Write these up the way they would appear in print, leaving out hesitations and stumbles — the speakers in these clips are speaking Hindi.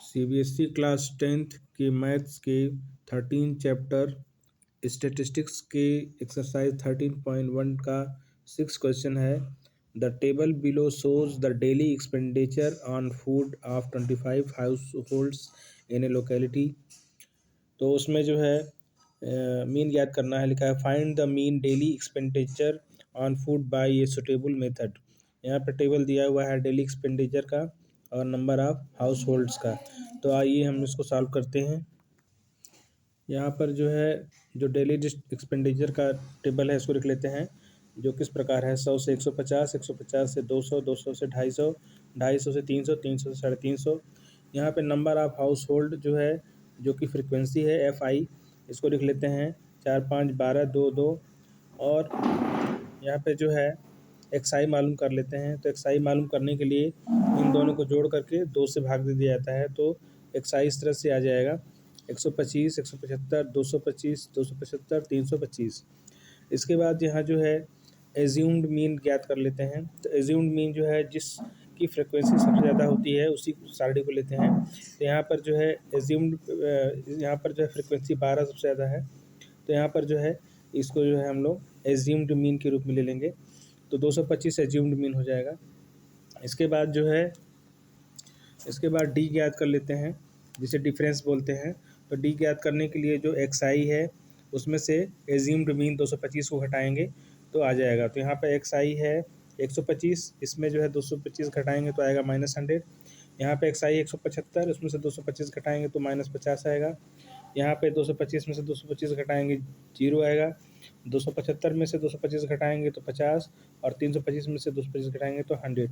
सीबीएसई क्लास 10th के मैथ्स के 13 चैप्टर स्टेटिस्टिक्स के एक्सरसाइज 13.1 का 6 क्वेश्चन है। The table below shows the daily expenditure on food of 25 house holds in A locality. तो उसमें जो है मीन याद करना है, लिखा है find the mean daily expenditure on food by a suitable method. यहाँ पर टेबल दिया हुआ है डेली एक्सपेंडिचर का और नंबर ऑफ हाउस होल्ड्स का। तो आइए हम इसको सॉल्व करते हैं। यहाँ पर जो है जो डेली एक्सपेंडिचर का टेबल है इसको लिख लेते हैं, जो किस प्रकार है 100 से 150, 150 से 200, 200 से 250, 250 से 300, 300 से 350। यहाँ पे नंबर ऑफ हाउस होल्ड जो है, जो कि फ्रीक्वेंसी है FI, इसको लिख लेते हैं 4, 5, 12, 2, 2। और यहाँ पे जो है XI मालूम कर लेते हैं। तो XI मालूम करने के लिए इन दोनों को जोड़ करके 2 से भाग दे दिया जाता है। तो XI इस तरह से आ जाएगा 125, 175, 225, 275, 325। इसके बाद यहाँ जो है एज्यूम्ड मीन ज्ञात कर लेते हैं। तो एज्यूम्ड मीन जो है जिसकी फ्रिक्वेंसी सबसे ज़्यादा होती है उसी सारणी को लेते हैं। तो यहाँ पर जो है एज्यूम्ड, यहाँ पर जो है फ्रिक्वेंसी 12 सबसे ज़्यादा है। तो यहाँ पर जो है इसको जो है हम लोग एज्यूम्ड मीन के रूप में ले लेंगे। तो 225 एज्यूम्ड मीन हो जाएगा। इसके बाद जो है इसके बाद डी ज्ञात कर लेते हैं, जिसे डिफरेंस बोलते हैं। तो डी ज्ञात करने के लिए जो XI है उसमें से एज्यूम्ड मीन 225 को घटाएंगे तो आ जाएगा। तो यहाँ पे XI है 125, इसमें जो है 225 घटाएंगे तो आएगा -100। यहाँ पे XI 175, उसमें से 225 घटाएंगे तो -50 आएगा। यहाँ पे 225 में से 225 घटाएंगे 0 आएगा। 275 में से 225 घटाएंगे तो 50, और 325 में से 225 घटाएंगे तो 100।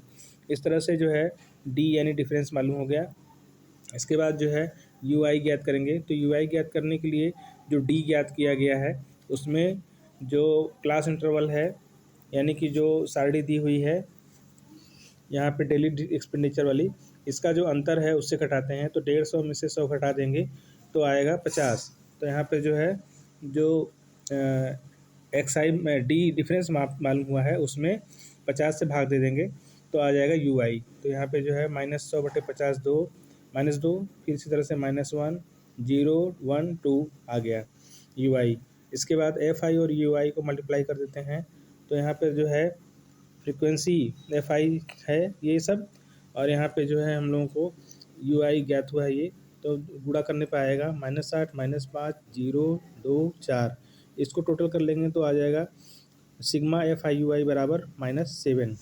इस तरह से जो है डी यानी डिफरेंस मालूम हो गया। इसके बाद जो है UI ज्ञात करेंगे। तो UI ज्ञात करने के लिए जो डी ज्ञात किया गया है उसमें जो क्लास इंटरवल है, यानी कि जो सारणी दी हुई है यहाँ पे डेली एक्सपेंडिचर वाली, इसका जो अंतर है उससे घटाते हैं। तो 150 में से 100 घटा देंगे तो आएगा 50। तो यहाँ पे जो है जो XI में डी डिफरेंस मालूम हुआ है उसमें 50 से भाग दे देंगे तो आ जाएगा UI। तो यहाँ पे जो है -100/50 2, -2, फिर इसी तरह से -1, 0, 1, 2 आ गया UI। इसके बाद FI और UI को मल्टीप्लाई कर देते हैं। तो यहाँ पर जो है फ्रीक्वेंसी FI है ये सब, और यहाँ पे जो है हम लोगों को UI ज्ञात हुआ है ये। तो गुणा करने पे आएगा -8, -5, 0, 2, 4। इसको टोटल कर लेंगे तो आ जाएगा सिग्मा FI/UI बराबर -7।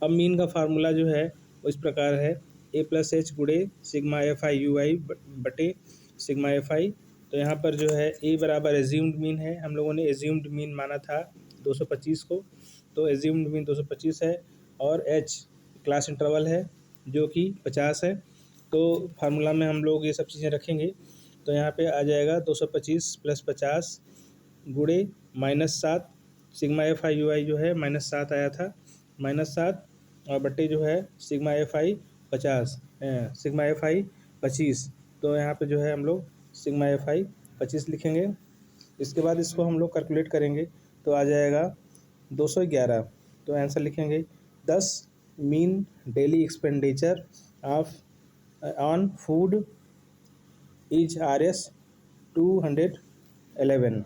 अब मीन का फार्मूला जो है वो इस प्रकार है A+H गुणे सिग्मा FI/UI बटे सिग्मा FI। तो यहाँ पर जो है A बराबर एज्यूम्ड मीन है, हम लोगों ने एज्यूम्ड मीन माना था 225 को, तो एज्यूम्ड मीन 225 है, और H क्लास इंटरवल है जो कि 50 है। तो फार्मूला में हम लोग ये सब चीज़ें रखेंगे। तो यहाँ पे आ जाएगा 225 + 50 गुणे -7, सिग्मा FI/UI जो है -7 आया था, -7, और बट्टे जो है सिग्मा FI 50, सिग्मा FI 25। तो यहाँ पे जो है हम लोग सिग्मा FI 25 लिखेंगे। इसके बाद इसको हम लोग कैलकुलेट करेंगे तो आ जाएगा 211। तो आंसर लिखेंगे 10 mean daily expenditure of on food is RS 211।